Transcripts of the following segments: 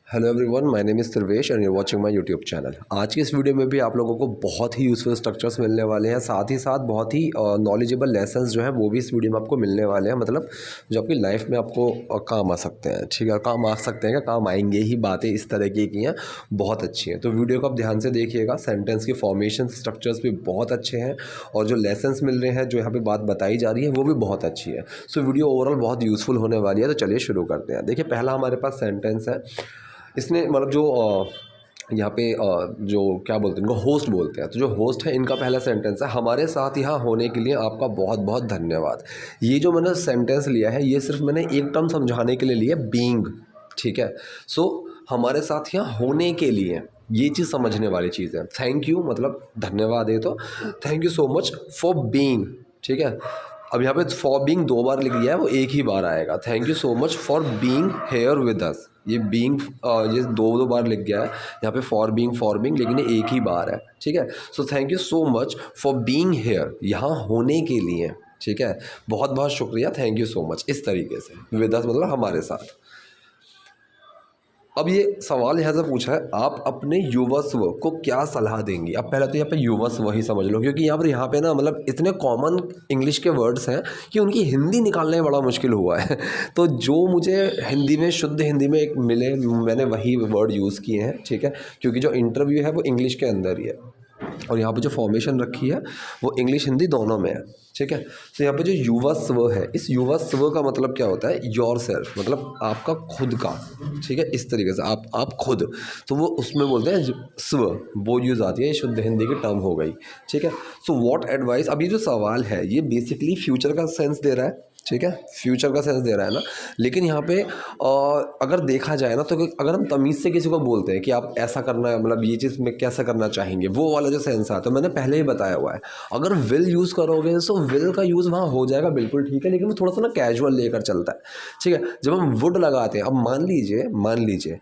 Hello everyone, my name is Sarvesh and you watching my YouTube channel. आज की इस video में भी आप लोगों को बहुत ही यूज़फुल स्ट्रक्चर्स मिलने वाले हैं, साथ ही साथ बहुत ही नॉलेजेबल लेसन्स जो है वो भी इस वीडियो में आपको मिलने वाले हैं। मतलब जो आपकी लाइफ में आपको काम आ सकते हैं। ठीक है, काम आ सकते हैं, क्या काम आएंगे ही। बातें इस तरह की हैं, बहुत अच्छी हैं। तो वीडियो को आप ध्यान से देखिएगा। सेंटेंस के फॉर्मेशन स्ट्रक्चर्स भी बहुत अच्छे हैं और जो लेसन्स मिल रहे हैं, जो यहाँ पर बात बताई जा रही है, वो भी बहुत अच्छी है। सो वीडियो ओवरऑल बहुत यूज़फुल होने वाली है। तो चलिए शुरू करते हैं। देखिए, पहला हमारे पास सेंटेंस है। इसने मतलब जो यहाँ पे जो क्या बोलते हैं, इनको होस्ट बोलते हैं। तो जो होस्ट है, इनका पहला सेंटेंस है, हमारे साथ यहाँ होने के लिए आपका बहुत बहुत धन्यवाद। ये जो मैंने सेंटेंस लिया है, ये सिर्फ मैंने एक टर्म समझाने के लिए लिया, बीइंग। ठीक है, सो हमारे साथ यहाँ होने के लिए, ये चीज़ समझने वाली चीज़ है। थैंक यू मतलब धन्यवाद है, तो thank you so much for being. ठीक है, अब यहाँ पे फॉर बीइंग दो बार लिख दिया है, वो एक ही बार आएगा। Thank you so much for being here with us. ये बीइंग ये दो बार लिख गया है यहाँ पे, फॉर बीइंग, लेकिन ये एक ही बार है। ठीक है, so thank you so much for being here, यहाँ होने के लिए। ठीक है, बहुत बहुत शुक्रिया, थैंक यू सो मच। इस तरीके से विद अस मतलब हमारे साथ। अब ये सवाल यहाँ से पूछा है, आप अपने युवस्व को क्या सलाह देंगी। अब पहले तो यहाँ पे युवस्व ही समझ लो, क्योंकि यहाँ पे ना मतलब इतने कॉमन इंग्लिश के वर्ड्स हैं कि उनकी हिंदी निकालने में बड़ा मुश्किल हुआ है। तो जो मुझे हिंदी में, शुद्ध हिंदी में एक मिले, मैंने वही वर्ड यूज़ किए हैं। ठीक है, क्योंकि जो इंटरव्यू है वो इंग्लिश के अंदर ही है और यहाँ पे जो फॉर्मेशन रखी है वो इंग्लिश हिंदी दोनों में है। ठीक है, तो यहाँ पे जो युवा स्व है, इस युवा स्व का मतलब क्या होता है, योर सेल्फ, मतलब आपका खुद का। ठीक है, इस तरीके से आप खुद, तो वो उसमें बोलते हैं स्व, वो यूज़ आती है, ये शुद्ध हिंदी की टर्म हो गई। ठीक है, सो व्हाट एडवाइस, अब ये जो सवाल है ये बेसिकली फ्यूचर का सेंस दे रहा है। ठीक है, फ्यूचर का सेंस दे रहा है ना, लेकिन यहाँ पे अगर देखा जाए ना, तो अगर हम तमीज़ से किसी को बोलते हैं कि आप ऐसा करना है, मतलब ये चीज़ में कैसा करना चाहेंगे, वो वाला जो सेंस आता है, मैंने पहले ही बताया हुआ है। अगर विल यूज़ करोगे तो विल का यूज़ वहाँ हो जाएगा, बिल्कुल ठीक है, लेकिन वो थोड़ा सा ना कैजुअल लेकर चलता है। ठीक है, जब हम वुड लगाते हैं, अब मान लीजिए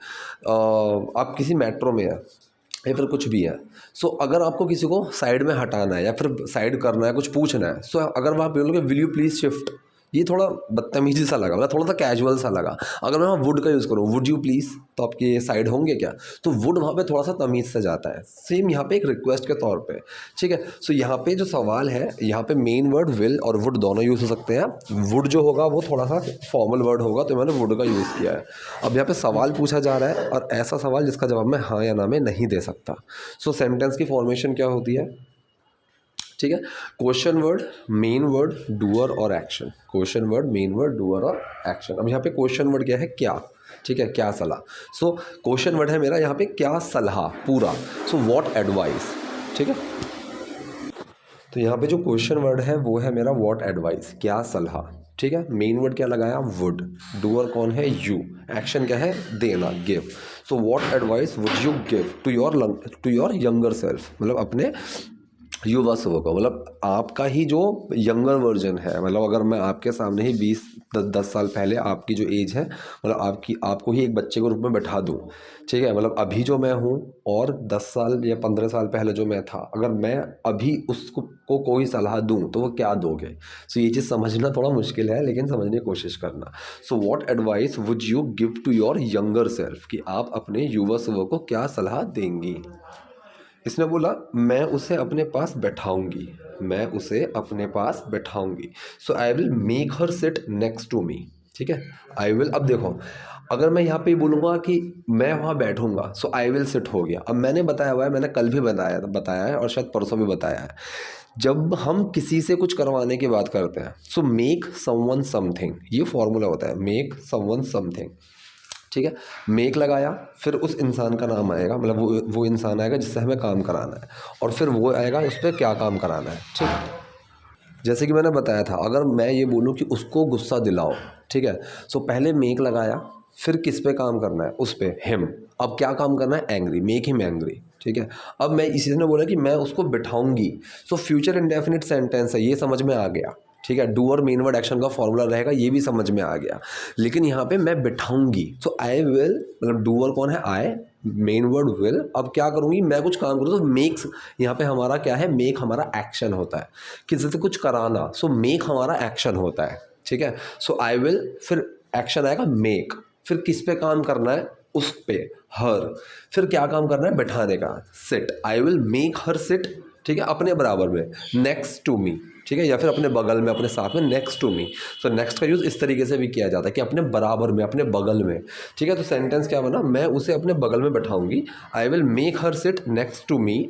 आप किसी मेट्रो में है या फिर कुछ भी है। सो अगर आपको किसी को साइड में हटाना है या फिर साइड करना है, कुछ पूछना है, सो अगर वहाँ बोलोगे विल यू प्लीज़ शिफ्ट, ये थोड़ा बदतमीजी सा लगा, मतलब थोड़ा सा कैजुअल सा लगा। अगर मैं वहाँ वुड का यूज़ करूँ, वुड यू प्लीज़, तो आपके साइड होंगे क्या, तो वुड वहाँ पे थोड़ा सा तमीज़ से जाता है। सेम यहाँ पे एक रिक्वेस्ट के तौर पे। ठीक है, सो यहाँ पे जो सवाल है, यहाँ पे मेन वर्ड विल और वुड दोनों यूज़ हो सकते हैं। वुड जो होगा वो थोड़ा सा फॉर्मल वर्ड होगा, तो मैंने वुड का यूज़ किया है। अब यहाँ पे सवाल पूछा जा रहा है और ऐसा सवाल जिसका जवाब मैं हाँ या ना में नहीं दे सकता। सो सेंटेंस की फॉर्मेशन क्या होती है। ठीक है, question word, main word, doer और action. Question word, main word, doer और एक्शन। अब यहाँ पे क्वेश्चन वर्ड क्या है, क्या। ठीक है, क्या सलाह। सो क्वेश्चन वर्ड है मेरा यहाँ पे क्या सलाह, पूरा। सो व्हाट एडवाइस। ठीक है, तो यहाँ पे जो क्वेश्चन वर्ड है वो है मेरा व्हाट एडवाइस, क्या सलाह। ठीक है, मेन वर्ड क्या लगाया, वुड। डूअर कौन है, यू। एक्शन क्या है, देना, give. So what advice would you give to your younger self, मतलब अपने युवा स्व को, मतलब आपका ही जो यंगर वर्जन है। मतलब अगर मैं आपके सामने ही 20-10 साल पहले आपकी जो एज है, मतलब आपको ही एक बच्चे के रूप में बैठा दूँ। ठीक है, मतलब अभी जो मैं हूँ और 10 साल या 15 साल पहले जो मैं था, अगर मैं अभी उसको कोई सलाह दूँ तो वो क्या दोगे। सो ये चीज़ समझना थोड़ा मुश्किल है, लेकिन समझने की कोशिश करना। So what advice would you give to your younger self, कि आप अपने युवा स्व को क्या सलाह देंगी। इसने बोला मैं उसे अपने पास बैठाऊंगी, मैं उसे अपने पास बैठाऊंगी। So I will make her sit next to me. ठीक है, आई विल, अब देखो, अगर मैं यहाँ पे बोलूँगा कि मैं वहाँ बैठूंगा, सो आई विल सिट हो गया। अब मैंने बताया हुआ है, मैंने कल भी बताया है और शायद परसों भी बताया है, जब हम किसी से कुछ करवाने की बात करते हैं, सो मेक समवन समथिंग, ये फॉर्मूला होता है, मेक समवन समथिंग। ठीक है, मेक लगाया, फिर उस इंसान का नाम आएगा, मतलब वो इंसान आएगा जिससे हमें काम कराना है, और फिर वो आएगा उस पर क्या काम कराना है। ठीक, जैसे कि मैंने बताया था, अगर मैं ये बोलूँ कि उसको गुस्सा दिलाओ, ठीक है, सो पहले मेक लगाया, फिर किस पे काम करना है, उस पे, हिम। अब क्या काम करना है, एंग्री, मेक हिम एंग्री। ठीक है, अब मैं इसी ने बोला कि मैं उसको बिठाऊंगी, सो फ्यूचर इंडेफिनिट सेंटेंस है, ये समझ में आ गया। ठीक है, डू और मेन वर्ड एक्शन का फॉर्मूला रहेगा, ये भी समझ में आ गया। लेकिन यहाँ पे मैं बिठाऊंगी, सो आई विल, मतलब डूअर कौन है, आई, मेन वर्ड विल। अब क्या करूँगी, मैं कुछ काम करूँ, तो मेक्स, यहाँ पे हमारा क्या है, मेक हमारा एक्शन होता है, किसी से कुछ कराना, सो मेक हमारा एक्शन होता है। ठीक है, सो आई विल, फिर एक्शन आएगा मेक, फिर किस पे काम करना है, उस पे, हर, फिर क्या काम करना है, बैठाने का, sit, I will make her sit, ठीक है, अपने बराबर में, नेक्स्ट टू मी, ठीक है, या फिर अपने बगल में, अपने साथ में, next to me. So next का यूज़ इस तरीके से भी किया जाता है कि अपने बराबर में, अपने बगल में, ठीक है। तो सेंटेंस क्या बना, मैं उसे अपने बगल में बैठाऊंगी, I will make her sit next to me,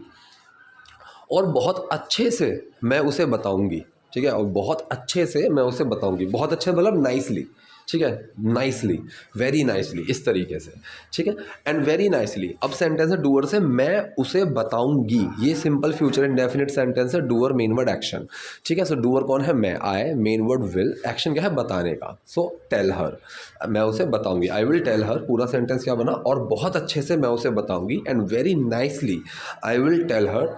और बहुत अच्छे से मैं उसे बताऊंगी, ठीक है, और बहुत अच्छे से मैं उसे बताऊंगी, बहुत अच्छे मतलब नाइसली, ठीक है, नाइसली, वेरी नाइसली, इस तरीके से, ठीक है, एंड वेरी नाइसली। अब सेंटेंस है डूअर से, मैं उसे बताऊंगी, ये सिंपल फ्यूचर इंडेफिनिट सेंटेंस है, डूअर मेन वर्ड एक्शन, ठीक है। सो डूअर कौन है, मैं, आई, मेन वर्ड विल, एक्शन क्या है, बताने का, सो टेल हर, मैं उसे बताऊंगी, आई विल टेल हर, पूरा सेंटेंस क्या बना, और बहुत अच्छे से मैं उसे बताऊंगी, and very nicely I will tell her,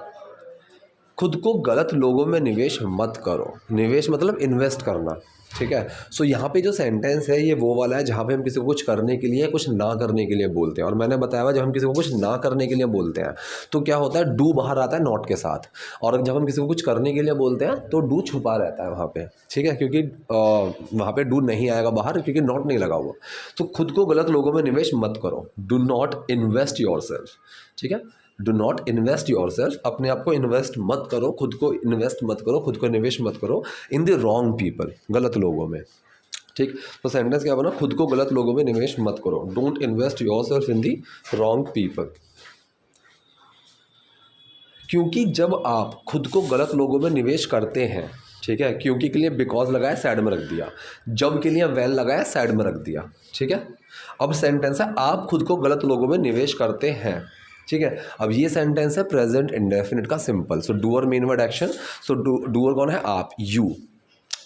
खुद को गलत लोगों में निवेश मत करो, निवेश मतलब इन्वेस्ट करना, ठीक है। सो यहाँ पे जो सेंटेंस है ये वो वाला है जहाँ पे हम किसी को कुछ करने के लिए, कुछ ना करने के लिए बोलते हैं, और मैंने बताया हुआ जब हम किसी को कुछ ना करने के लिए बोलते हैं तो क्या होता है, डू बाहर आता है नॉट के साथ, और जब हम किसी को कुछ करने के लिए बोलते हैं तो डू छुपा रहता है वहाँ पे, ठीक है, क्योंकि वहाँ पे डू नहीं आएगा बाहर क्योंकि नॉट नहीं लगा हुआ। तो खुद को गलत लोगों में निवेश मत करो, do not invest your self, ठीक है, do not invest your self, अपने आप को इन्वेस्ट मत करो, खुद को इन्वेस्ट मत करो, खुद को निवेश मत करो इन द रॉन्ग पीपल, गलत लोगों में, ठीक। तो सेंटेंस क्या बना, खुद को गलत लोगों में निवेश मत करो, don't invest your self in the wrong people. क्योंकि जब आप खुद को गलत लोगों में निवेश करते हैं, ठीक है, क्योंकि के लिए बिकॉज लगाया साइड में रख दिया, जब के लिए वेल लगाया साइड में रख दिया, ठीक है। अब सेंटेंस है आप खुद को गलत लोगों में निवेश करते हैं, ठीक है। अब ये सेंटेंस है प्रेजेंट इंडेफिनिट का सिंपल, सो डूअर मेन वर्ड एक्शन, सो डूअर कौन है, आप, you,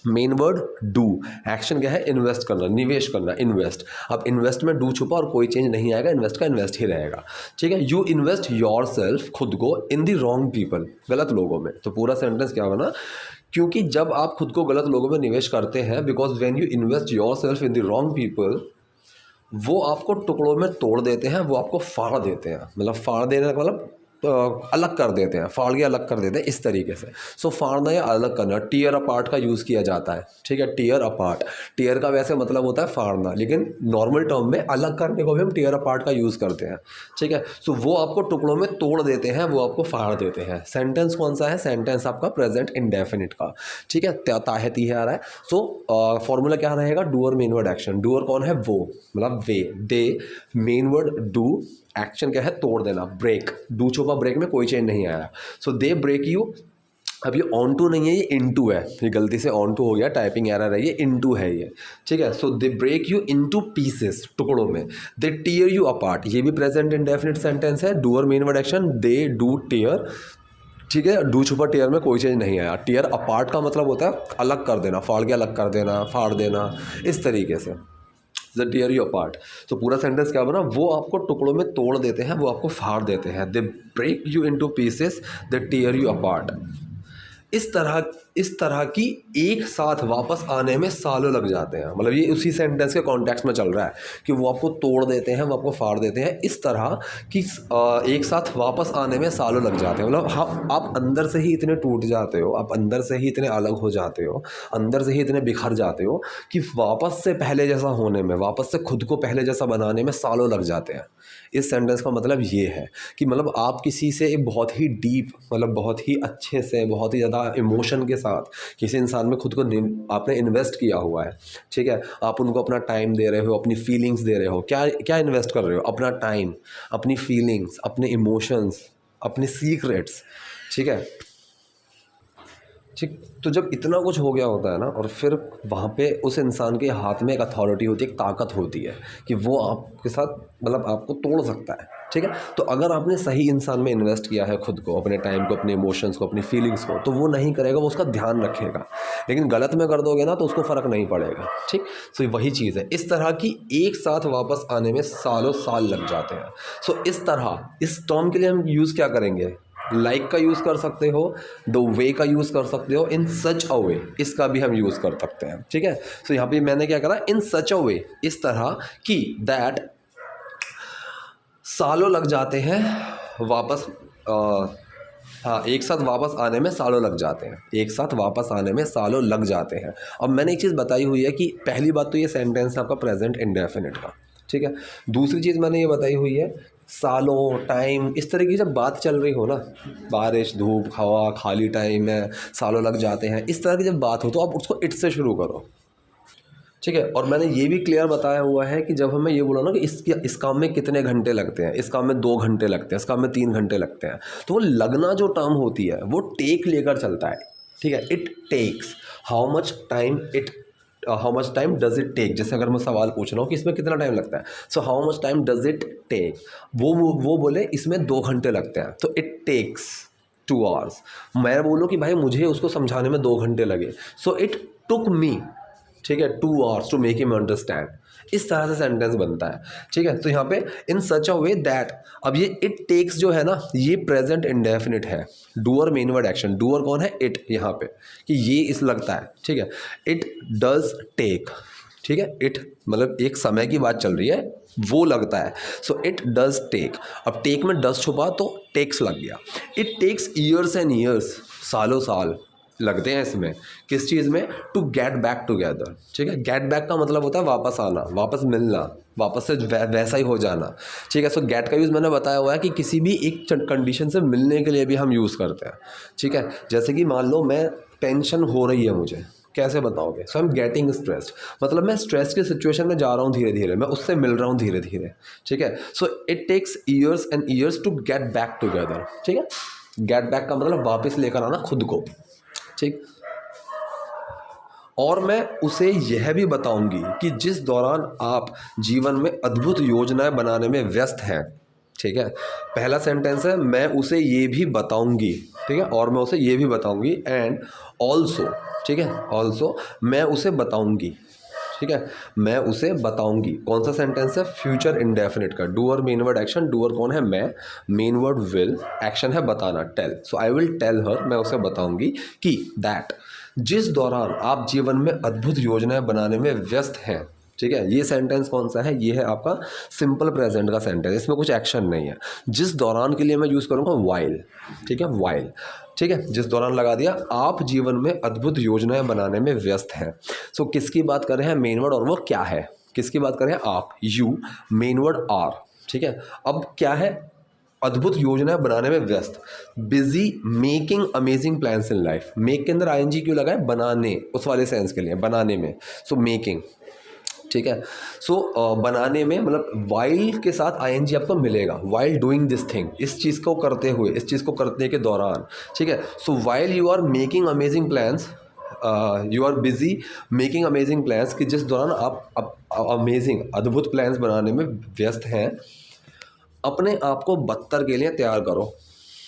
main word do, action क्या है, इन्वेस्ट करना, निवेश करना, इन्वेस्ट। अब इन्वेस्ट में डू छुपा और कोई चेंज नहीं आएगा, इन्वेस्ट का इन्वेस्ट ही रहेगा, ठीक है। यू इन्वेस्ट योर सेल्फ, खुद को, इन दी रॉन्ग पीपल, गलत लोगों में। तो पूरा सेंटेंस क्या बना, क्योंकि जब आप खुद को गलत लोगों में निवेश करते हैं, because when you invest your self in the wrong people, वो आपको टुकड़ों में तोड़ देते हैं, वो आपको फाड़ देते हैं, मतलब फाड़ देने का मतलब अलग कर देते हैं, फाड़ के अलग कर देते हैं, इस तरीके से। सो फाड़ना या अलग करना, टीयर अपार्ट का यूज़ किया जाता है, ठीक है, टीयर अपार्ट, टीयर का वैसे मतलब होता है फाड़ना, लेकिन नॉर्मल टर्म में अलग करने को भी हम टीयर अपार्ट का यूज़ करते हैं, ठीक है। सो वो आपको टुकड़ों में तोड़ देते हैं, वो आपको फाड़ देते हैं। सेंटेंस कौन सा है, सेंटेंस आपका प्रेजेंट इंडेफिनिट का, ठीक है, ताहती है आ रहा है। सो फॉर्मूला क्या रहेगा, doer main word action, doer कौन है, वो, मतलब वे, दे, मेन वर्ड डू, एक्शन क्या है, तोड़ देना, ब्रेक, डू छुपा, ब्रेक में कोई चेंज नहीं आया, सो दे ब्रेक यू। अब ये ऑन टू नहीं है, ये इन टू है, ये गलती से ऑन टू हो गया, टाइपिंग एरर है, ये इन टू है ये, ठीक है। So they break you in two pieces, टुकड़ों में, दे टीयर यू अपार्ट, ये भी प्रेजेंट इंडेफिनिट सेंटेंस है, doer main word action, they do tear, ठीक है, डू छुपा टीयर में कोई चेंज नहीं आया। टीयर अपार्ट का मतलब होता है अलग कर देना, फाड़ के अलग कर देना, फाड़ देना, इस तरीके से, द टीयर यू अपार्ट। तो पूरा सेंटेंस क्या बना, वो आपको टुकड़ों में तोड़ देते हैं, वो आपको फाड़ देते हैं, they break you into pieces, they tear you apart. इस तरह की एक साथ वापस आने में सालों लग जाते हैं, मतलब ये उसी सेंटेंस के कॉन्टेक्स्ट में चल रहा है कि वो आपको तोड़ देते हैं, वो आपको फाड़ देते हैं, इस तरह कि एक साथ वापस आने में सालों लग जाते हैं, मतलब आप अंदर से ही इतने टूट जाते हो, आप अंदर से ही इतने अलग हो जाते हो, अंदर से ही इतने बिखर जाते हो कि वापस से पहले जैसा होने में, वापस से खुद को पहले जैसा बनाने में सालों लग जाते हैं। इस सेंटेंस का मतलब ये है कि मतलब आप किसी से एक बहुत ही डीप, मतलब बहुत ही अच्छे से, बहुत ही ज़्यादा इमोशन के साथ किसी इंसान में खुद को आपने इन्वेस्ट किया हुआ है, ठीक है, आप उनको अपना टाइम दे रहे हो, अपनी फीलिंग्स दे रहे हो, क्या क्या इन्वेस्ट कर रहे हो, अपना टाइम, अपनी फीलिंग्स, अपने इमोशंस, अपने सीक्रेट्स, ठीक है, ठीक। तो जब इतना कुछ हो गया होता है ना, और फिर वहाँ पे उस इंसान के हाथ में एक अथॉरिटी होती है, एक ताकत होती है कि वो आपके साथ, मतलब आपको तोड़ सकता है, ठीक है। तो अगर आपने सही इंसान में इन्वेस्ट किया है खुद को, अपने टाइम को, अपने इमोशंस को, अपनी फीलिंग्स को, तो वो नहीं करेगा, वो उसका ध्यान रखेगा। लेकिन गलत में कर दोगे ना तो उसको फ़र्क नहीं पड़ेगा, ठीक। सो वही चीज़ है, इस तरह की एक साथ वापस आने में सालों साल लग जाते हैं। सो इस तरह, इस टर्म के लिए हम यूज़ क्या करेंगे, लाइक का यूज़ कर सकते हो, द वे का यूज़ कर सकते हो, इन सच अ वे, इसका भी हम यूज़ कर सकते हैं, ठीक है। सो यहाँ पे मैंने क्या करा, इन सच अ वे, इस तरह कि दैट सालों लग जाते हैं वापस, हाँ, एक साथ वापस आने में सालों लग जाते हैं, एक साथ वापस आने में सालों लग जाते हैं। अब मैंने एक चीज़ बताई हुई है कि पहली बात तो ये सेंटेंस है आपका प्रेजेंट इंडेफिनिट का, ठीक है। दूसरी चीज़ मैंने ये बताई हुई है, सालों, टाइम, इस तरह की जब बात चल रही हो ना, बारिश, धूप, हवा, खाली टाइम है, सालों लग जाते हैं, इस तरह की जब बात हो तो आप उसको इट से शुरू करो, ठीक है। और मैंने ये भी क्लियर बताया हुआ है कि जब हमें ये बोला ना कि इस काम में कितने घंटे लगते हैं, इस काम में 2 घंटे लगते हैं, इस काम में 3 घंटे लगते हैं, तो वो लगना जो टर्म होती है वो टेक लेकर चलता है, ठीक है। It takes, how much time does it take, जैसे अगर मैं सवाल पूछ रहा हूँ कि इसमें कितना टाइम लगता है, so how much time does it take, वो बोले इसमें 2 घंटे लगते हैं, तो इट टेक्स 2 आवर्स। मैं बोलूँ कि भाई मुझे उसको समझाने में 2 घंटे लगे, सो इट टुक मी, ठीक है, 2 hours to make him understand. इस तरह से सेंटेंस बनता है, ठीक है। तो यहाँ पे इन सच अ वे दैट, अब ये इट टेक्स जो है ना, ये प्रेजेंट इंडेफिनिट है, doer main word action, doer कौन है, इट, यहाँ पे कि ये इस लगता है, ठीक है। इट डज टेक, ठीक है, इट मतलब एक समय की बात चल रही है, वो लगता है, सो इट डज टेक। अब टेक में डज छुपा तो टेक्स लग गया। It takes years and years, सालों साल लगते हैं इसमें, किस चीज़ में, टू गेट बैक टुगेदर, ठीक है। गेट बैक का मतलब होता है वापस आना, वापस मिलना, वापस से वैसा ही हो जाना, ठीक है। सो गेट का यूज़ मैंने बताया हुआ है कि किसी भी एक कंडीशन से मिलने के लिए भी हम यूज़ करते हैं, ठीक है। जैसे कि मान लो मैं, टेंशन हो रही है मुझे, कैसे बताओगे, सो आई एम गेटिंग स्ट्रेस्ड, मतलब मैं स्ट्रेस की सिचुएशन में जा रहा हूँ धीरे धीरे, मैं उससे मिल रहा हूँ धीरे धीरे, ठीक है। So it takes years and years to get back together, ठीक है। गेट बैक का मतलब वापस लेकर आना खुद को, ठीक। और मैं उसे यह भी बताऊंगी कि जिस दौरान आप जीवन में अद्भुत योजनाएं बनाने में व्यस्त हैं, ठीक है। पहला सेंटेंस है मैं उसे ये भी बताऊंगी, ठीक है, और मैं उसे ये भी बताऊंगी, एंड ऑल्सो, ठीक है, ऑल्सो मैं उसे बताऊंगी, ठीक है, मैं उसे बताऊंगी। कौन सा सेंटेंस है, फ्यूचर इंडेफिनिट का, doer main word action, doer कौन है, मैं, मेन वर्ड विल, एक्शन है बताना, tell, so I will tell her, मैं उसे बताऊंगी कि दैट, जिस दौरान आप जीवन में अद्भुत योजनाएं बनाने में व्यस्त हैं, ठीक है। ये सेंटेंस कौन सा है, ये है आपका सिंपल प्रेजेंट का सेंटेंस, इसमें कुछ एक्शन नहीं है। जिस दौरान के लिए मैं यूज़ करूँगा वाइल, ठीक है, वाइल, ठीक है, जिस दौरान लगा दिया, आप जीवन में अद्भुत योजनाएं बनाने में व्यस्त हैं। सो किसकी बात कर रहे हैं, मेन वर्ड, और वो क्या है, किसकी बात कर रहे हैं, आप, यू, मेन वर्ड आर, ठीक है। अब क्या है, अद्भुत योजनाएं बनाने में व्यस्त, busy making amazing plans in life, make के अंदर आईएनजी क्यों लगा है, बनाने, उस वाले सेंस के लिए, बनाने में, सो मेकिंग, ठीक है। सो बनाने में मतलब वाइल के साथ आईएनजी आपको मिलेगा, वाइल डूइंग दिस थिंग, इस चीज़ को करते हुए, इस चीज़ को करने के दौरान, ठीक है। So while you are making amazing plans, you are busy making amazing plans, कि जिस दौरान आप अमेजिंग अद्भुत प्लान्स बनाने में व्यस्त हैं, अपने आप को बदतर के लिए तैयार करो,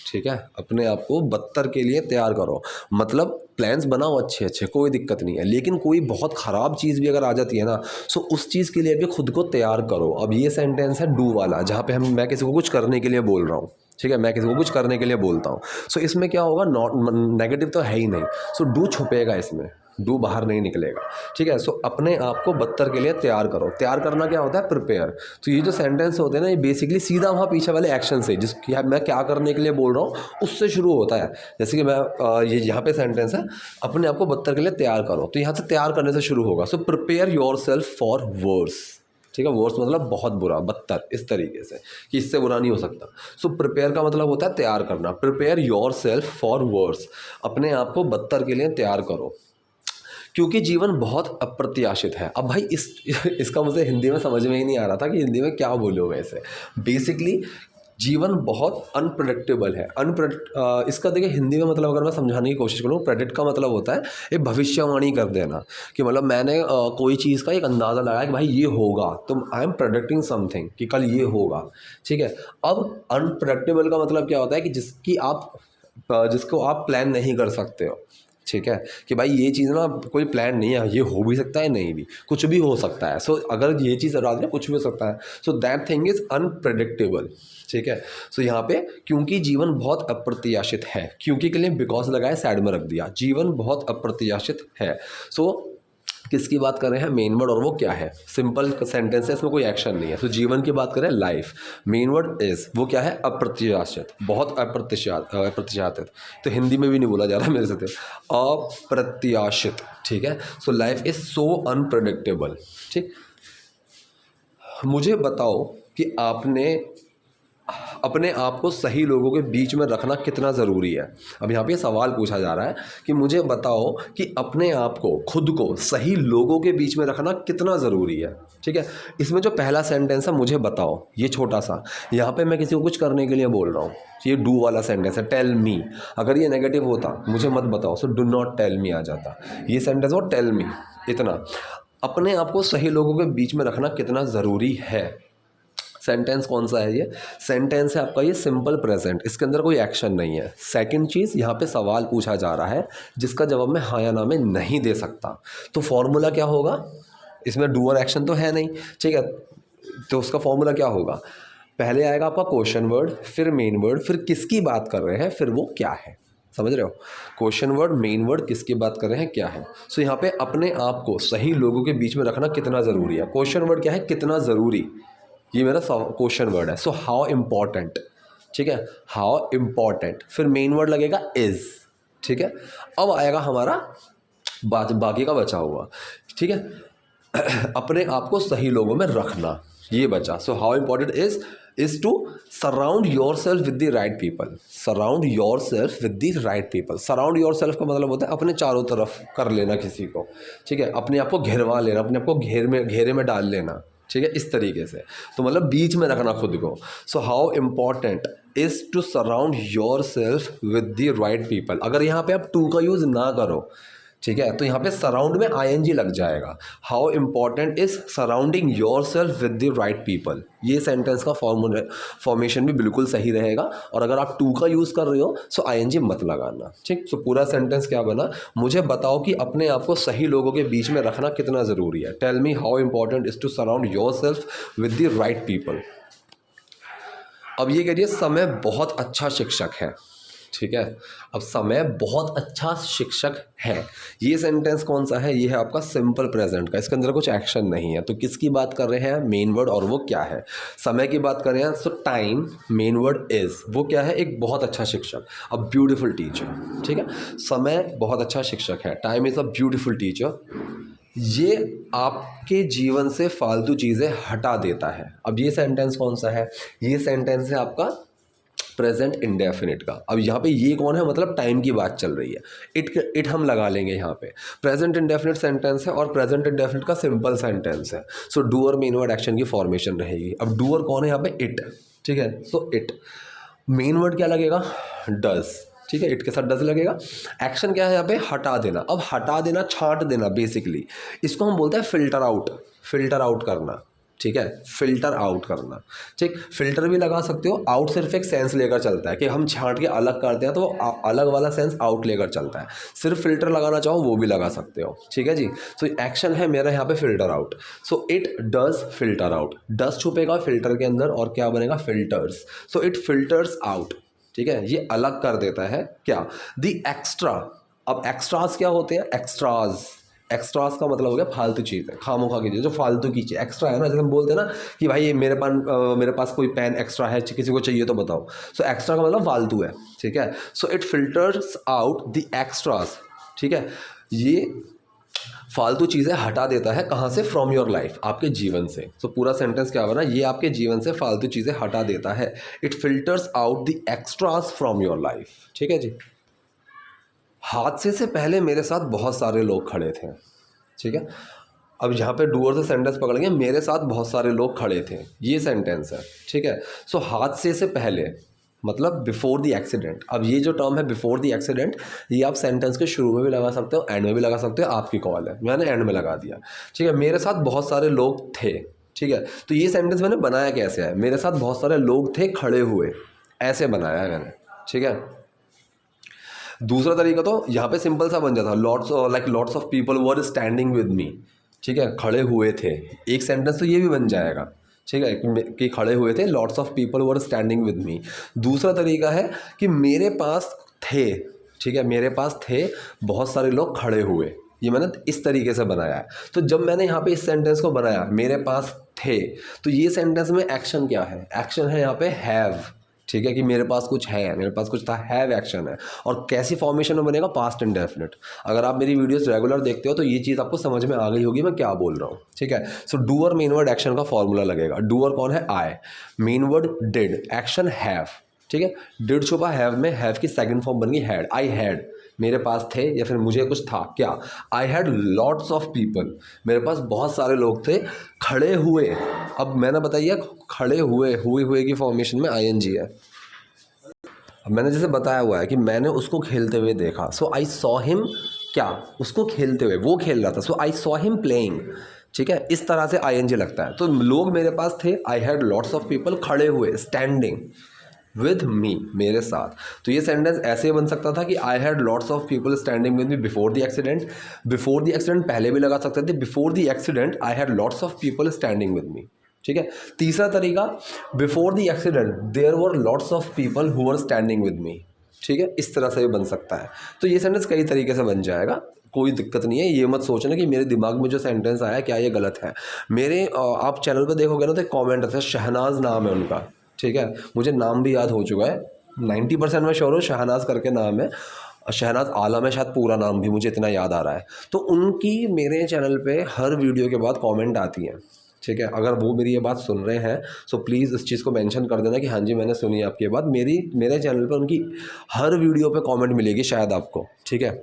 ठीक है, अपने आप को बदतर के लिए तैयार करो, मतलब प्लान्स बनाओ अच्छे अच्छे, कोई दिक्कत नहीं है, लेकिन कोई बहुत ख़राब चीज़ भी अगर आ जाती है ना, सो उस चीज़ के लिए भी खुद को तैयार करो। अब ये सेंटेंस है डू वाला, जहाँ पे मैं किसी को कुछ करने के लिए बोल रहा हूँ, ठीक है, मैं किसी को कुछ करने के लिए बोलता हूँ, सो इसमें क्या होगा, नॉट, नेगेटिव तो है ही नहीं, सो डू छुपेगा इसमें, डू बाहर नहीं निकलेगा, ठीक है। सो अपने आप को बदतर के लिए तैयार करो, तैयार करना क्या होता है, प्रिपेयर। तो ये जो सेंटेंस होते हैं ना, ये बेसिकली सीधा वहाँ पीछे वाले एक्शन से, जिसकी मैं क्या करने के लिए बोल रहा हूँ उससे शुरू होता है। जैसे कि मैं ये यहाँ पे सेंटेंस है, अपने आप को बदतर के लिए तैयार करो, तो यहाँ से तैयार करने से शुरू होगा। So prepare yourself for worse, ठीक है, वर्स मतलब बहुत बुरा, बदतर, इस तरीके से कि इससे बुरा नहीं हो सकता। सो प्रिपेयर का मतलब होता है तैयार करना, prepare yourself for worse, अपने आप को बदतर के लिए तैयार करो, क्योंकि जीवन बहुत अप्रत्याशित है। अब भाई इसका मुझे हिंदी में समझ में ही नहीं आ रहा था कि हिंदी में क्या बोलो वैसे। बेसिकली जीवन बहुत अनप्रडिक्टेबल है, इसका देखिए हिंदी में मतलब अगर मैं समझाने की कोशिश करूँ, प्रेडिक्ट का मतलब होता है ये भविष्यवाणी कर देना, कि मतलब मैंने कोई चीज़ का एक अंदाज़ा लगाया कि भाई ये होगा, तो आई एम प्रेडिक्टिंग समथिंग कि कल ये होगा, ठीक है। अब अनप्रडिक्टेबल का मतलब क्या होता है कि जिसको आप प्लान नहीं कर सकते हो, ठीक है, कि भाई ये चीज़ ना कोई प्लान नहीं है, ये हो भी सकता है, नहीं भी, कुछ भी हो सकता है। सो अगर ये चीज़ रात में कुछ भी हो सकता है, so that thing is unpredictable, ठीक है। सो यहाँ पे क्योंकि जीवन बहुत अप्रत्याशित है, क्योंकि के लिए बिकॉज लगाए साइड में रख दिया, जीवन बहुत अप्रत्याशित है। सो किसकी बात कर रहे हैं, मेन वर्ड, और वो क्या है, सिंपल सेंटेंस है, इसमें कोई एक्शन नहीं है। तो जीवन की बात करें, लाइफ, मेन वर्ड इज, वो क्या है, अप्रत्याशित, बहुत अप्रत्याशित, तो हिंदी में भी नहीं बोला जा रहा मेरे से, तो अप्रत्याशित, ठीक है। So life is so unpredictable, ठीक। मुझे बताओ कि आपने अपने आप को सही लोगों के बीच में रखना कितना ज़रूरी है। अब यहाँ पे सवाल पूछा जा रहा है कि मुझे बताओ कि अपने आप को, खुद को सही लोगों के बीच में रखना कितना ज़रूरी है। ठीक है, इसमें जो पहला सेंटेंस है मुझे बताओ, ये छोटा सा, यहाँ पे मैं किसी को कुछ करने के लिए बोल रहा हूँ, ये डू वाला सेंटेंस है, टेल मी। अगर ये नेगेटिव होता, मुझे मत बताओ, so do not tell me आ जाता। ये सेंटेंस हो टेल मी, इतना। अपने आप को सही लोगों के बीच में रखना कितना ज़रूरी है। सेंटेंस कौन सा है? ये सेंटेंस है आपका ये सिंपल प्रेजेंट, इसके अंदर कोई एक्शन नहीं है। सेकंड चीज़, यहाँ पे सवाल पूछा जा रहा है जिसका जवाब मैं हाँ या ना में नहीं दे सकता, तो फॉर्मूला क्या होगा? इसमें डू और एक्शन तो है नहीं, ठीक है, तो उसका फॉर्मूला क्या होगा? पहले आएगा आपका क्वेश्चन वर्ड, फिर मेन वर्ड, फिर किसकी बात कर रहे हैं, फिर वो क्या है। समझ रहे हो? क्वेश्चन वर्ड, मेन वर्ड, किसकी बात कर रहे हैं, क्या है। सो यहाँ पे अपने आप को सही लोगों के बीच में रखना कितना ज़रूरी है। क्वेश्चन वर्ड क्या है? कितना ज़रूरी, ये मेरा क्वेश्चन वर्ड है। सो हाउ इम्पॉर्टेंट, ठीक है, हाउ इम्पॉर्टेंट। फिर मेन वर्ड लगेगा इज़, ठीक है। अब आएगा हमारा बाकी का बचा हुआ, ठीक है। अपने आप को सही लोगों में रखना, ये बचा। So how important is to surround yourself with the right people. Surround yourself with the right people. Surround yourself का मतलब होता है अपने चारों तरफ कर लेना किसी को, ठीक है, अपने आप को घेरवा लेना, अपने आप को घेरे में डाल लेना, ठीक है, इस तरीके से। तो मतलब बीच में रखना खुद को। So how important is to surround yourself with the right people. अगर यहाँ पे आप टू का यूज़ ना करो, ठीक है, तो यहाँ पे सराउंड में आईएनजी लग जाएगा। How important is surrounding your self with the right people. ये सेंटेंस का फॉर्मेशन भी बिल्कुल सही रहेगा। और अगर आप टू का यूज़ कर रहे हो सो आईएनजी मत लगाना, ठीक। सो पूरा सेंटेंस क्या बना? मुझे बताओ कि अपने आप को सही लोगों के बीच में रखना कितना ज़रूरी है। Tell me how important is to surround yourself with the right people. अब ये कह रही है समय बहुत अच्छा शिक्षक है, ठीक है। अब समय बहुत अच्छा शिक्षक है, ये सेंटेंस कौन सा है? ये है आपका सिंपल प्रेजेंट का, इसके अंदर कुछ एक्शन नहीं है। तो किसकी बात कर रहे हैं? मेन वर्ड, और वो क्या है? समय की बात कर रहे हैं। सो टाइम, मेन वर्ड इज, वो क्या है? एक बहुत अच्छा शिक्षक, अ ब्यूटीफुल टीचर, ठीक है। समय बहुत अच्छा शिक्षक है, time is a beautiful teacher. ये आपके जीवन से फालतू चीज़ें हटा देता है। अब ये सेंटेंस कौन सा है? ये सेंटेंस है आपका प्रेजेंट इंडेफिनिट का। अब यहाँ पे ये कौन है? मतलब टाइम की बात चल रही है। इट हम लगा लेंगे यहाँ पे। प्रेजेंट इंडेफिनिट सेंटेंस है और प्रेजेंट इंडेफिनिट का सिंपल सेंटेंस है। सो डू और मेन वर्ड एक्शन की फॉर्मेशन रहेगी। अब डू और कौन है यहाँ पे? इट, ठीक है। सो इट, मेन वर्ड क्या लगेगा? डज, ठीक है, इट के साथ डज लगेगा। एक्शन क्या है यहाँ पे? हटा देना। अब हटा देना, छांट देना बेसिकली, इसको हम बोलते हैं फिल्टर आउट। फिल्टर आउट करना, ठीक है, फिल्टर आउट करना, ठीक। फिल्टर भी लगा सकते हो, आउट सिर्फ एक सेंस लेकर चलता है कि हम छांट के अलग करते हैं, तो अलग वाला सेंस आउट लेकर चलता है। सिर्फ फिल्टर लगाना चाहो वो भी लगा सकते हो, ठीक है जी। सो एक्शन है मेरा यहाँ पे filter out. So it does filter out, does छुपेगा फिल्टर के अंदर और क्या बनेगा? Filters. So it filters out, ठीक है, ये अलग कर देता है क्या? The extra. अब एक्स्ट्रास क्या होते हैं? एक्स्ट्रास का मतलब हो गया फालतू चीज़, खामोखा की चीज़, जो फालतू की चीज़ एक्स्ट्रा है ना, जैसे हम बोलते हैं ना कि भाई मेरे पास कोई पेन एक्स्ट्रा है, किसी को चाहिए तो बताओ। सो एक्स्ट्रा का मतलब फालतू है, ठीक है। So it filters out the extras, ठीक है, ये फालतू चीज़ें हटा देता है। कहाँ से? फ्रॉम योर लाइफ, आपके जीवन से। तो पूरा सेंटेंस क्या बना? ये आपके जीवन से फालतू चीज़ें हटा देता है। It filters out the extras from your life, ठीक है जी। हादसे से पहले मेरे साथ बहुत सारे लोग खड़े थे, ठीक है। अब यहाँ पे डूअर से सेंटेंस पकड़ेंगे, मेरे साथ बहुत सारे लोग खड़े थे, ये सेंटेंस है, ठीक है। सो हादसे से पहले मतलब बिफोर द एक्सीडेंट। अब ये जो टर्म है बिफोर द एक्सीडेंट, ये आप सेंटेंस के शुरू में भी लगा सकते हो, एंड में भी लगा सकते हो, आपकी कॉल है, मैंने एंड में लगा दिया, ठीक है। मेरे साथ बहुत सारे लोग थे, ठीक है। तो ये सेंटेंस मैंने बनाया कैसे है? मेरे साथ बहुत सारे लोग थे खड़े हुए, ऐसे बनाया है मैंने, ठीक है। दूसरा तरीका तो यहाँ पे सिंपल सा बन जाता, lots of people were standing with me, ठीक है, खड़े हुए थे। एक सेंटेंस तो ये भी बन जाएगा, ठीक है, कि खड़े हुए थे, lots of people were standing with मी। दूसरा तरीका है कि मेरे पास थे, ठीक है, मेरे पास थे बहुत सारे लोग खड़े हुए, ये मैंने इस तरीके से बनाया है। तो जब मैंने यहाँ पे इस सेंटेंस को बनाया, मेरे पास थे, तो ये सेंटेंस में एक्शन क्या है? एक्शन है यहाँ पे हैव, ठीक है, कि मेरे पास कुछ है, मेरे पास कुछ था, हैव एक्शन है। और कैसी फॉर्मेशन में बनेगा? Past indefinite. अगर आप मेरी वीडियोस रेगुलर देखते हो तो ये चीज़ आपको समझ में आ गई होगी मैं क्या बोल रहा हूँ, ठीक है। So doer main word action का फॉर्मूला लगेगा। डूअर कौन है? I, main word did, action have, ठीक है। डिड छुपा हैव में, हैव की सेकंड फॉर्म बन गई हैड। आई हैड, मेरे पास थे या फिर मुझे कुछ था, क्या? आई हैड लॉट्स ऑफ पीपल, मेरे पास बहुत सारे लोग थे। खड़े हुए, अब मैंने बताइए खड़े हुए की फॉर्मेशन में आईएनजी है। अब मैंने जैसे बताया हुआ है कि मैंने उसको खेलते हुए देखा, सो आई सॉ हिम, क्या? उसको खेलते हुए, वो खेल रहा था, सो आई सॉ हिम प्लेइंग, ठीक है। इस तरह से आईएनजी लगता है। तो लोग मेरे पास थे, आई हैड लॉट्स ऑफ पीपल, खड़े हुए, स्टैंडिंग विद मी, मेरे साथ। तो ये सेंटेंस ऐसे बन सकता था कि I had lots of people standing with me before the accident. Before the accident पहले भी लगा सकते थे, before the accident I had lots of people standing with me, ठीक है। तीसरा तरीका, before the accident there were lots of people who were standing with me, ठीक है। इस तरह से भी बन सकता है। तो ये सेंटेंस कई तरीके से बन जाएगा, कोई दिक्कत नहीं है। ये मत सोचना कि मेरे दिमाग में जो सेंटेंस आया क्या ये गलत है। मेरे आप चैनल पर देखोगे ना तो एक कॉमेंट आता है, शहनाज नाम है उनका, ठीक है। मुझे नाम भी याद हो चुका है, 90% में श्योर हूँ शहनाज करके नाम है। शहनाज आलम है शायद पूरा नाम भी, मुझे इतना याद आ रहा है। तो उनकी मेरे चैनल पे हर वीडियो के बाद कमेंट आती हैं, ठीक है। अगर वो मेरी ये बात सुन रहे हैं सो प्लीज़ इस चीज़ को मेंशन कर देना कि हाँ जी मैंने सुनी आपकी बात। मेरे चैनल पे उनकी हर वीडियो पे कमेंट मिलेगी शायद आपको, ठीक है,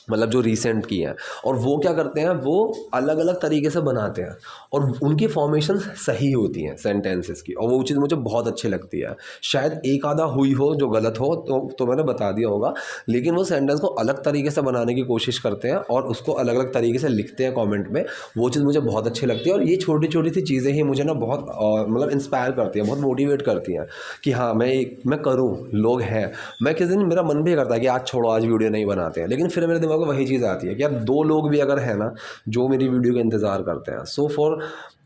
मतलब जो रीसेंट की हैं। और वो क्या करते हैं, वो अलग अलग तरीके से बनाते हैं और उनकी फॉर्मेशन सही होती हैं सेंटेंसेस की, और वो चीज़ मुझे बहुत अच्छी लगती है। शायद एक आधा हुई हो जो गलत हो तो मैंने बता दिया होगा, लेकिन वो सेंटेंस को अलग तरीके से बनाने की कोशिश करते हैं और उसको अलग अलग तरीके से लिखते हैं कॉमेंट में। वो चीज़ मुझे बहुत अच्छी लगती है और ये छोटी छोटी सी चीज़ें ही मुझे ना बहुत मतलब इंस्पायर करती हैं, बहुत मोटिवेट करती हैं कि हाँ मैं करूँ, लोग हैं। मैं किस दिन मेरा मन भी करता है कि आज छोड़ो, आज वीडियो नहीं बनाते हैं, लेकिन फिर मेरे दिमाग में वही चीज़ आती है कि यार 2 लोग भी अगर है ना जो मेरी वीडियो का इंतज़ार करते हैं, सो फॉर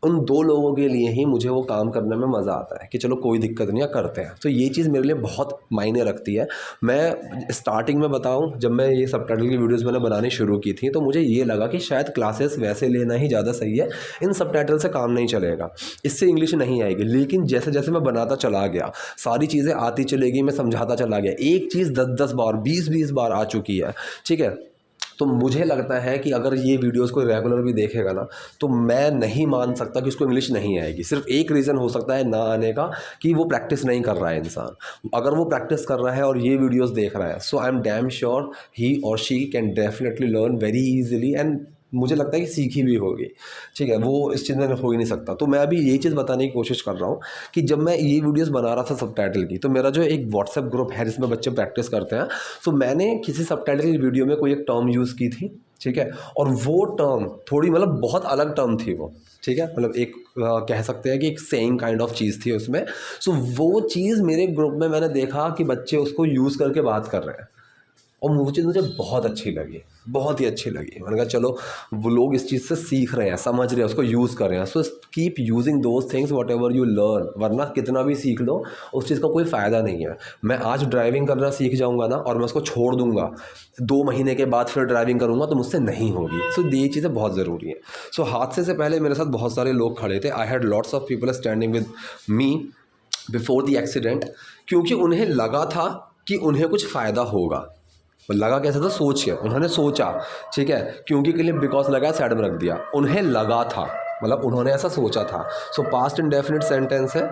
उन 2 लोगों के लिए ही मुझे वो काम करने में मज़ा आता है कि चलो कोई दिक्कत नहीं है, करते हैं। तो ये चीज़ मेरे लिए बहुत मायने रखती है। मैं स्टार्टिंग में बताऊं, जब मैं ये सबटाइटल की वीडियोस मैंने बनानी शुरू की थी तो मुझे ये लगा कि शायद क्लासेस वैसे लेना ही ज़्यादा सही है, इन सबटाइटल से काम नहीं चलेगा, इससे इंग्लिश नहीं आएगी। लेकिन जैसे जैसे मैं बनाता चला गया, सारी चीज़ें आती चलेगी, मैं समझाता चला गया, एक चीज़ 10-10 बार 20-20 बार आ चुकी है, ठीक है। तो मुझे लगता है कि अगर ये वीडियोस कोई रेगुलर भी देखेगा ना तो मैं नहीं मान सकता कि उसको इंग्लिश नहीं आएगी। सिर्फ एक रीज़न हो सकता है ना आने का, कि वो प्रैक्टिस नहीं कर रहा है इंसान। अगर वो प्रैक्टिस कर रहा है और ये वीडियोस देख रहा है, so I am damn sure he or she can definitely learn very easily, and मुझे लगता है कि सीखी भी होगी, ठीक है। वो इस चीज़ में हो ही नहीं सकता। तो मैं अभी ये चीज़ बताने की कोशिश कर रहा हूँ कि जब मैं ये वीडियोस बना रहा था सबटाइटल की, तो मेरा जो एक व्हाट्सएप ग्रुप है जिसमें बच्चे प्रैक्टिस करते हैं, सो मैंने किसी सबटाइटल की वीडियो में कोई एक टर्म यूज़ की थी, ठीक है। और वो टर्म थोड़ी मतलब बहुत अलग टर्म थी वो, ठीक है, मतलब एक कह सकते हैं कि एक सेम काइंड ऑफ चीज़ थी उसमें। सो वो चीज़ मेरे ग्रुप में मैंने देखा कि बच्चे उसको यूज़ करके बात कर रहे हैं और मुझे बहुत अच्छी लगी, बहुत ही अच्छी लगी। मैंने कहा चलो वो लोग इस चीज़ से सीख रहे हैं, समझ रहे हैं, उसको यूज़ कर रहे हैं। So keep using those things what ever you learn, वरना कितना भी सीख लो उस चीज़ का कोई फ़ायदा नहीं है। मैं आज ड्राइविंग करना सीख जाऊँगा ना और मैं उसको छोड़ दूँगा, 2 महीने के बाद फिर ड्राइविंग करूँगा तो मुझसे नहीं होगी। सो ये चीज़ें बहुत ज़रूरी हैं। सो हादसे से पहले मेरे साथ बहुत सारे लोग खड़े थे। आई had lots of people standing with me before the accident, क्योंकि उन्हें लगा था कि उन्हें कुछ फ़ायदा होगा। लगा कैसा था? सोच के, उन्होंने सोचा, ठीक है, क्योंकि के लिए बिकॉज लगा साइड में रख दिया। उन्हें लगा था मतलब उन्होंने ऐसा सोचा था। सो पास्ट इंडेफिनिट सेंटेंस है।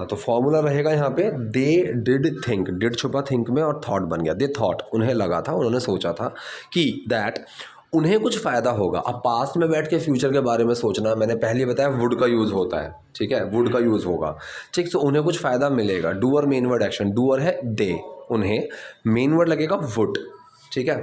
तो फॉर्मूला रहेगा यहाँ पे दे डिड थिंक, डिड छुपा थिंक में और थॉट बन गया। दे थॉट, उन्हें लगा था, उन्होंने सोचा था कि दैट उन्हें कुछ फ़ायदा होगा। अब पास्ट में बैठ के फ्यूचर के बारे में सोचना, मैंने पहले बताया वुड का यूज़ होता है, ठीक है, वुड का यूज़ होगा, ठीक। तो उन्हें कुछ फ़ायदा मिलेगा। Doer main word action, doer है दे, उन्हें मेन वर्ड लगेगा वुड, ठीक है,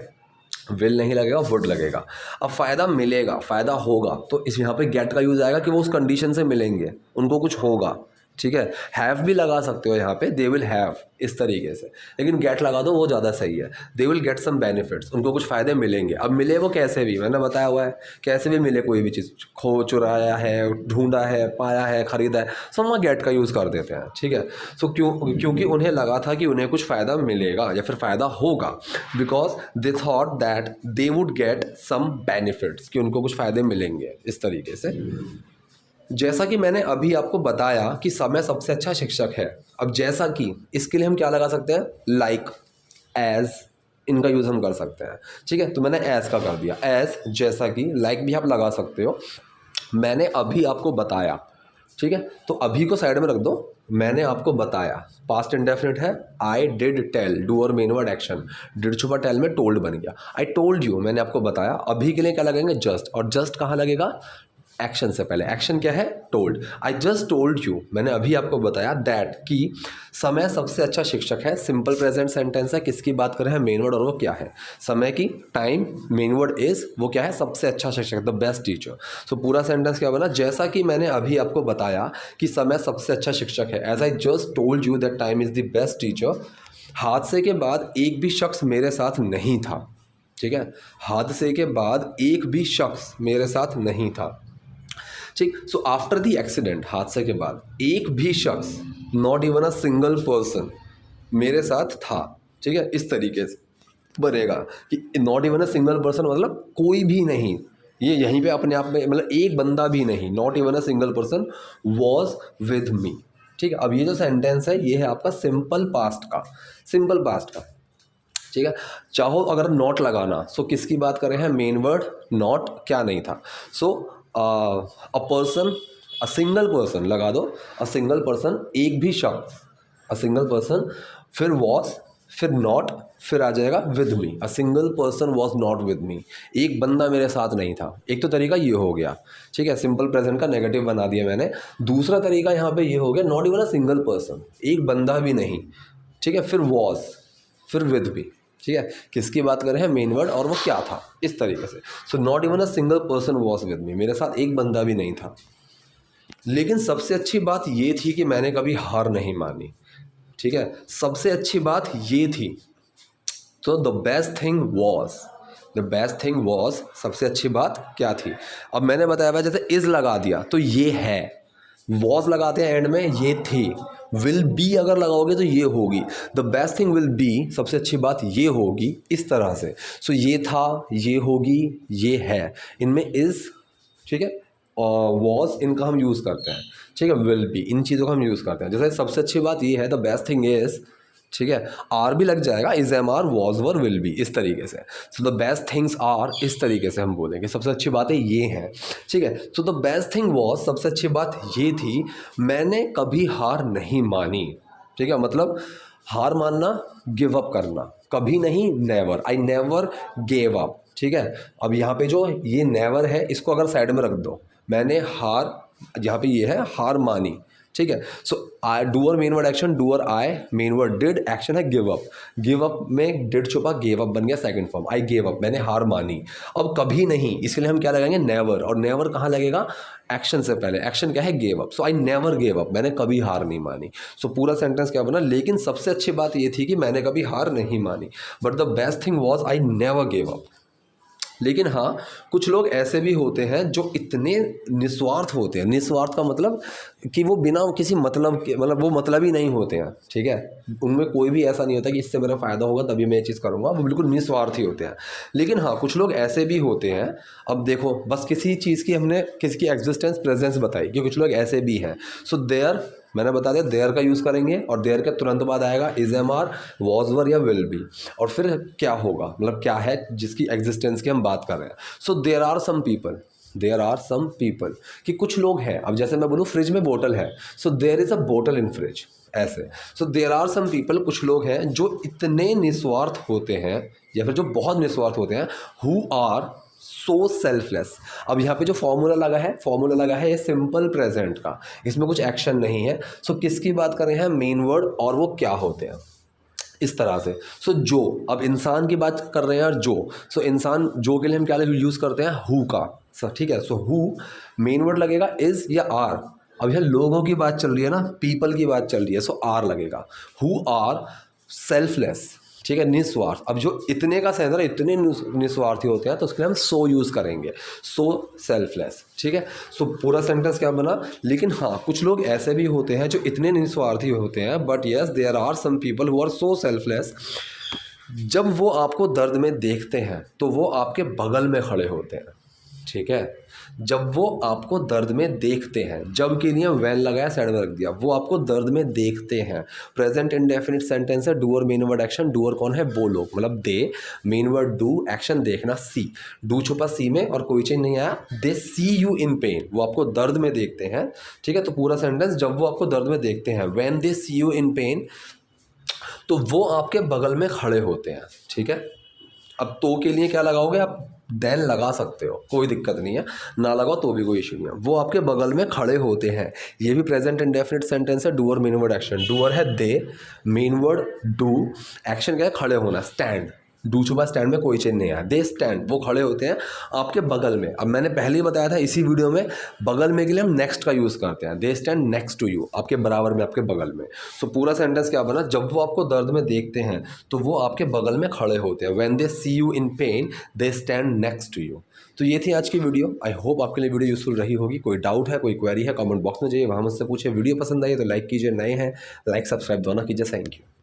विल नहीं लगेगा, वुड लगेगा। अब फ़ायदा मिलेगा, फ़ायदा होगा, तो इस यहाँ पे गेट का यूज़ आएगा कि वो उस कंडीशन से मिलेंगे, उनको कुछ होगा, ठीक है। हैव भी लगा सकते हो यहाँ पे, दे विल हैव, इस तरीके से, लेकिन गेट लगा दो वो ज़्यादा सही है। They will get some benefits, उनको कुछ फ़ायदे मिलेंगे। अब मिले वो कैसे भी, मैंने बताया हुआ है, कैसे भी मिले कोई भी चीज़, खो चुराया है, ढूंढा है, पाया है, ख़रीदा है, सब वहाँ गेट का यूज़ कर देते हैं, ठीक है। सो क्योंकि उन्हें लगा था कि उन्हें कुछ फ़ायदा मिलेगा या फिर फ़ायदा होगा, because they thought that they would get some benefits, कि उनको कुछ फ़ायदे मिलेंगे, इस तरीके से। जैसा कि मैंने अभी आपको बताया कि समय सबसे अच्छा शिक्षक है। अब जैसा कि इसके लिए हम क्या लगा सकते हैं, लाइक, एज, इनका यूज़ हम कर सकते हैं। ठीक है, तो मैंने एज का कर दिया, एज, जैसा कि, लाइक भी आप लगा सकते हो। मैंने अभी आपको बताया, ठीक है, तो अभी को साइड में रख दो, मैंने आपको बताया, पास्ट इंडेफिनिट है, आई डिड टेल, डू और मेन वर्ड एक्शन, डिड छुपा टेल में टोल्ड बन गया, आई टोल्ड यू, मैंने आपको बताया। अभी के लिए क्या लगेंगे, जस्ट, और जस्ट कहाँ लगेगा, एक्शन से पहले। एक्शन क्या है, told, I just told you, मैंने अभी आपको बताया दैट, कि समय सबसे अच्छा शिक्षक है। सिंपल प्रेजेंट सेंटेंस है, किसकी बात कर रहे हैं, मेन वर्ड, और वो क्या है, समय की, टाइम, मेन वर्ड इज, वो क्या है, सबसे अच्छा शिक्षक, द बेस्ट टीचर। सो पूरा सेंटेंस क्या बना, जैसा कि मैंने अभी आपको बताया कि समय सबसे अच्छा शिक्षक है, as I just told you that time is the best teacher. हादसे के बाद एक भी शख्स मेरे साथ नहीं था। ठीक है, हादसे के बाद एक भी शख्स मेरे साथ नहीं था। ठीक, सो आफ्टर द एक्सीडेंट, हादसे के बाद एक भी शख्स, not even a single person, मेरे साथ था। ठीक है, इस तरीके से बनेगा कि not even a single person मतलब कोई भी नहीं, ये यहीं पे अपने आप में मतलब एक बंदा भी नहीं, not even a single person was with me. ठीक है, अब ये जो सेंटेंस है ये है आपका सिंपल पास्ट का, सिंपल पास्ट का। ठीक है, चाहो अगर नॉट लगाना, सो किसकी बात कर रहे हैं, मेन वर्ड, नॉट क्या नहीं था, so a person, a single person लगा दो, अ सिंगल पर्सन, एक भी शख्स, अ सिंगल पर्सन, फिर वॉज, फिर नॉट, फिर आ जाएगा with me, a single person was not with me, एक बंदा मेरे साथ नहीं था। एक तो तरीका ये हो गया, ठीक है, सिंपल प्रेजेंट का नेगेटिव बना दिया मैंने। दूसरा तरीका यहाँ पे ये हो गया, not even a single person, एक बंदा भी नहीं, ठीक है, फिर वॉज, फिर विद मी। ठीक है, किसकी बात कर रहे हैं, मेन वर्ड, और वो क्या था, इस तरीके से। So not even a single person was with me, मेरे साथ एक बंदा भी नहीं था। लेकिन सबसे अच्छी बात ये थी कि मैंने कभी हार नहीं मानी। ठीक है, सबसे अच्छी बात ये थी, तो the best thing was, the best thing was, सबसे अच्छी बात क्या थी। अब मैंने बताया भाई, जैसे इज़ लगा दिया तो ये है, वॉज लगाते हैं एंड में, ये थी, विल बी अगर लगाओगे तो ये होगी, the best thing will be, सबसे अच्छी बात ये होगी, इस तरह से। सो ये था, ये होगी, ये है, इनमें इज़, ठीक है, और वॉज, इनका हम यूज़ करते हैं। ठीक है, विल बी, इन चीज़ों का हम यूज़ करते हैं। जैसे सबसे अच्छी बात ये है, द बेस्ट थिंग इज़, ठीक है, आर भी लग जाएगा, is, am, are, was, were, will be, इस तरीके से। So the best things are, इस तरीके से हम बोलेंगे, सबसे अच्छी बातें ये हैं। ठीक है, सो द बेस्ट थिंग वॉज, सबसे अच्छी बात ये थी, मैंने कभी हार नहीं मानी। ठीक है, मतलब हार मानना, गिव अप करना, कभी नहीं, never, I never gave up. ठीक है, अब यहाँ पे जो ये नेवर है, इसको अगर साइड में रख दो, मैंने हार, यहाँ पे ये है हार मानी। ठीक है, so I, doer main word action, doer I, main word did, action है गिव अप, गिव अप में डिड छुपा, गेव अप बन गया second form, I gave up, मैंने हार मानी। अब कभी नहीं, इसके लिए हम क्या लगाएंगे, नेवर, और नेवर कहाँ लगेगा, एक्शन से पहले, एक्शन क्या है, gave up, so I never gave up, मैंने कभी हार नहीं मानी। सो पूरा सेंटेंस क्या बना, लेकिन सबसे अच्छी बात ये थी कि मैंने कभी हार नहीं मानी, but the best thing was I never gave up. लेकिन हाँ, कुछ लोग ऐसे भी होते हैं जो इतने निस्वार्थ होते हैं, निस्वार्थ का मतलब कि वो बिना किसी मतलब के, मतलब वो मतलब ही नहीं होते हैं। ठीक है, उनमें कोई भी ऐसा नहीं होता कि इससे मेरा फ़ायदा होगा तभी मैं ये चीज़ करूँगा, वो बिल्कुल निस्वार्थी होते हैं। लेकिन हाँ, कुछ लोग ऐसे भी होते हैं, अब देखो बस किसी चीज़ की हमने किसी की एग्जिस्टेंस प्रेजेंस बताई कि कुछ लोग ऐसे भी हैं। सो देयर, मैंने बता दिया, देयर का यूज़ करेंगे, और देयर के तुरंत बाद आएगा इज, एम, आर, वॉज, वर या विल बी, और फिर क्या होगा, मतलब क्या है जिसकी एग्जिस्टेंस की हम बात कर रहे हैं। So there are some people, there are some people, कि कुछ लोग हैं। अब जैसे मैं बोलूँ फ्रिज में बोतल है, सो देयर इज़ अ बोतल इन फ्रिज, ऐसे। So there are some people, कुछ लोग हैं जो इतने निस्वार्थ होते हैं, या फिर जो बहुत निस्वार्थ होते हैं, हु आर सो सेल्फलेस। अब यहाँ पे जो फॉर्मूला लगा है ये सिंपल प्रेजेंट का, इसमें कुछ एक्शन नहीं है। सो किसकी बात कर रहे हैं, मेन वर्ड, और वो क्या होते हैं, इस तरह से। सो जो, अब इंसान की बात कर रहे हैं, और जो, सो इंसान, जो के लिए हम क्या यूज़ करते हैं, हु का। सो ठीक है, सो हु, मेन वर्ड लगेगा इज़ या आर। अब यहाँ लोगों की बात चल रही है ना, पीपल की बात चल रही है, सो आर लगेगा। हु आर सेल्फलेस, ठीक है, निस्वार्थ। अब जो इतने का सेंस है, इतने निस्वार्थी होते हैं, तो उसके लिए हम सो यूज़ करेंगे, सो सेल्फलेस। ठीक है, सो पूरा सेंटेंस क्या बना, लेकिन हाँ, कुछ लोग ऐसे भी होते हैं जो इतने निस्वार्थी होते हैं, but yes there are some people who are so selfless. जब वो आपको दर्द में देखते हैं तो वो आपके बगल में खड़े होते हैं। ठीक है, जब वो आपको दर्द में देखते हैं, जब के लिए वैन लगाया साइड में रख दिया, वो आपको दर्द में देखते हैं। प्रेजेंट इंडेफिनिट सेंटेंस है, डू और मेन वर्ड एक्शन। डूअर कौन है? वो लोग, मतलब दे, मेन वर्ड डू, एक्शन देखना सी, डू छुपा सी में और कोई चीज़ नहीं आया। दे सी यू इन पेन, वो आपको दर्द में देखते हैं, ठीक है। तो पूरा सेंटेंस, जब वो आपको दर्द में देखते हैं, when they see you in pain, तो वो आपके बगल में खड़े होते हैं, ठीक है। अब तो के लिए क्या लगाओगे आप? देन लगा सकते हो, कोई दिक्कत नहीं है, ना लगाओ तो भी कोई इशू नहीं है। वो आपके बगल में खड़े होते हैं, ये भी प्रेजेंट इंडेफिनिट सेंटेंस है। Doer main word action, doer है दे, मेन वर्ड डू, एक्शन क्या है? खड़े होना, स्टैंड, डू छुपा स्टैंड में कोई चीज़ नहीं है। दे स्टैंड, वो खड़े होते हैं आपके बगल में। अब मैंने पहले ही बताया था इसी वीडियो में, बगल में के लिए हम नेक्स्ट का यूज़ करते हैं। They stand next to you, आपके बराबर में, आपके बगल में। तो पूरा सेंटेंस क्या बना? जब वो आपको दर्द में देखते हैं तो वो आपके बगल में खड़े होते हैं। When they see you in pain they stand next to you. तो ये थी आज की वीडियो। आई होप आपके लिए वीडियो यूजफुल रही होगी। कोई डाउट है, कोई क्वेरी है, कमेंट बॉक्स में जाइए, वहाँ मुझसे पूछे। वीडियो पसंद आई तो लाइक कीजिए, नए हैं लाइक सब्सक्राइब दोनों कीजिए। Thank you.